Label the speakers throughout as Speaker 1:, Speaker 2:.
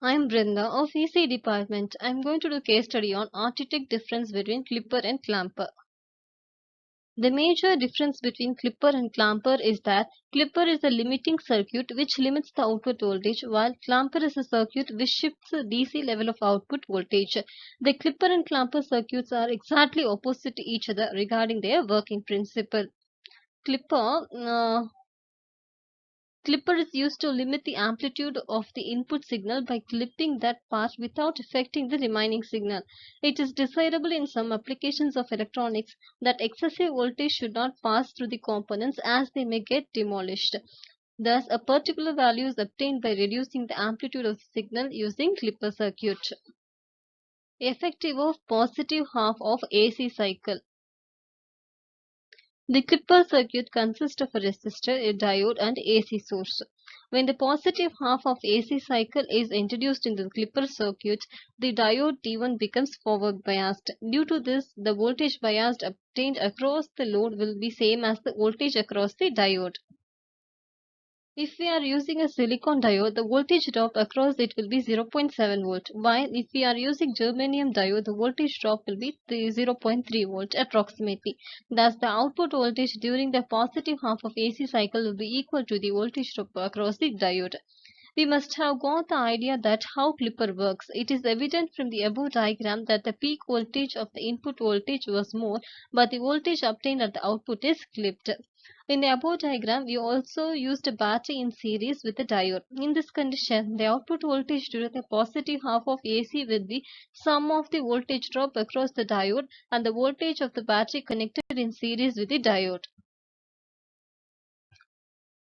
Speaker 1: I'm Brenda of EC department. I'm going to do case study on architect difference between clipper and clamper. The major difference between clipper and clamper is that clipper is a limiting circuit which limits the output voltage, while clamper is a circuit which shifts the DC level of output voltage. The clipper and clamper circuits are exactly opposite to each other regarding their working principle. Clipper Clipper is used to limit the amplitude of the input signal by clipping that part without affecting the remaining signal. It is desirable in some applications of electronics that excessive voltage should not pass through the components as they may get demolished. Thus, a particular value is obtained by reducing the amplitude of the signal using clipper circuit. Effective of positive half of AC cycle. The clipper circuit consists of a resistor, a diode, and AC source. When the positive half of AC cycle is introduced into the clipper circuit, the diode D1 becomes forward biased. Due to this, the voltage biased obtained across the load will be same as the voltage across the diode. If we are using a silicon diode, the voltage drop across it will be 0.7 volt, while if we are using germanium diode, the voltage drop will be 0.3 volt approximately. Thus, the output voltage during the positive half of AC cycle will be equal to the voltage drop across the diode. We must have got the idea that how clipper works. It is evident from the above diagram that the peak voltage of the input voltage was more, but the voltage obtained at the output is clipped. In the above diagram, we also used a battery in series with a diode. In this condition, the output voltage during the positive half of AC will be sum of the voltage drop across the diode and the voltage of the battery connected in series with the diode.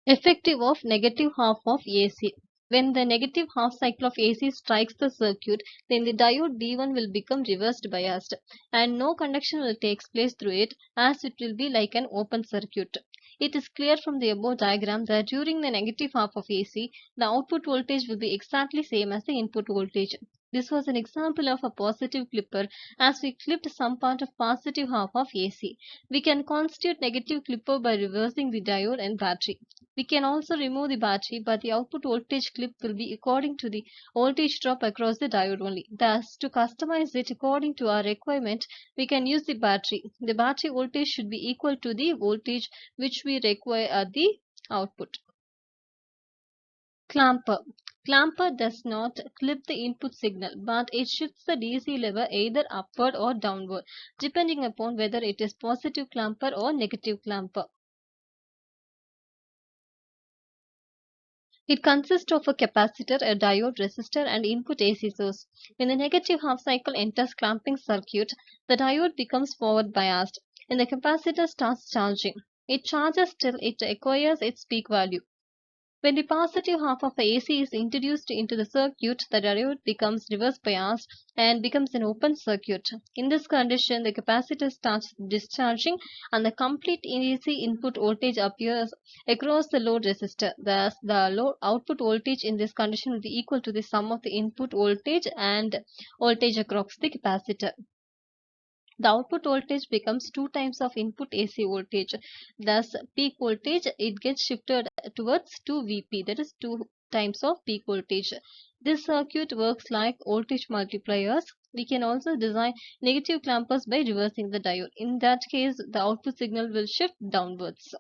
Speaker 1: Effective of negative half of AC. When the negative half cycle of AC strikes the circuit, then the diode D1 will become reversed biased and no conduction will take place through it as it will be like an open circuit. It is clear from the above diagram that during the negative half of AC, the output voltage will be exactly same as the input voltage. This was an example of a positive clipper as we clipped some part of positive half of AC. We can constitute negative clipper by reversing the diode and battery. We can also remove the battery, but the output voltage clip will be according to the voltage drop across the diode only. Thus, to customize it according to our requirement, we can use the battery. The battery voltage should be equal to the voltage which we require at the output. Clamper. Clamper does not clip the input signal, but it shifts the DC level either upward or downward, depending upon whether it is positive clamper or negative clamper. It consists of a capacitor, a diode, resistor, and input AC source. When the negative half cycle enters clamping circuit, the diode becomes forward biased and the capacitor starts charging. It charges till it acquires its peak value. When the positive half of the AC is introduced into the circuit, the diode becomes reverse biased and becomes an open circuit. In this condition, the capacitor starts discharging and the complete AC input voltage appears across the load resistor. Thus, the load output voltage in this condition will be equal to the sum of the input voltage and voltage across the capacitor. The output voltage becomes 2 times of input AC voltage. Thus, peak voltage it gets shifted towards 2 Vp, that is 2 times of peak voltage. This circuit works like voltage multipliers. We can also design negative clampers by reversing the diode. In that case, the output signal will shift downwards.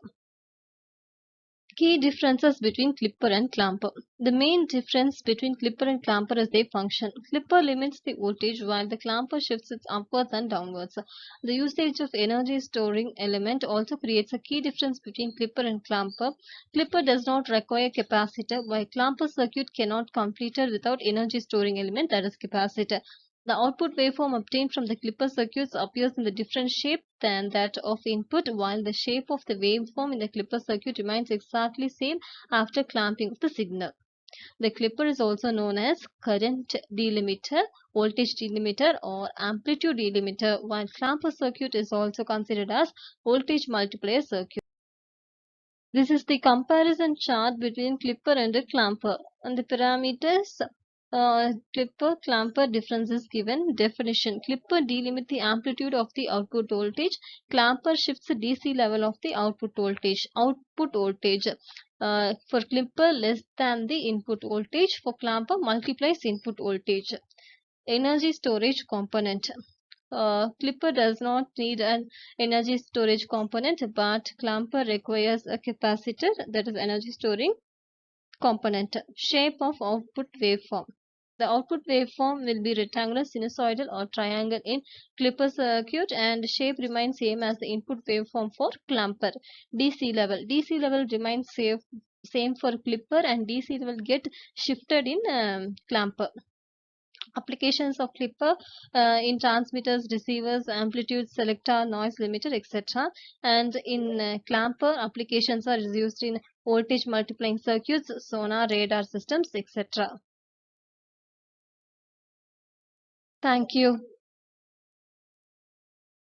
Speaker 1: Key differences between clipper and clamper. The main difference between clipper and clamper is their function. Clipper limits the voltage while the clamper shifts it upwards and downwards. The usage of energy storing element also creates a key difference between clipper and clamper. Clipper does not require capacitor while clamper circuit cannot completed without energy storing element, that is capacitor. The output waveform obtained from the clipper circuits appears in the different shape than that of input, while the shape of the waveform in the clipper circuit remains exactly same after clamping of the signal. The clipper is also known as current delimiter, voltage delimiter, or amplitude delimiter, while clamper circuit is also considered as voltage multiplier circuit. This is the comparison chart between clipper and a clamper, and the parameters clipper clamper difference is given. Definition: clipper delimit the amplitude of the output voltage. Clamper shifts the DC level of the output voltage. For clipper, less than the input voltage. For clamper, multiplies input voltage. Energy storage component. Clipper does not need an energy storage component, but clamper requires a capacitor, that is energy storing component. Shape of output waveform. The output waveform will be rectangular, sinusoidal, or triangle in clipper circuit, and shape remains same as the input waveform for clamper. DC level. DC level remains same for clipper, and DC level get shifted in clamper. Applications of clipper in transmitters, receivers, amplitude selector, noise limiter, etc. And in clamper, applications are used in voltage multiplying circuits, sonar, radar systems, etc. Thank you.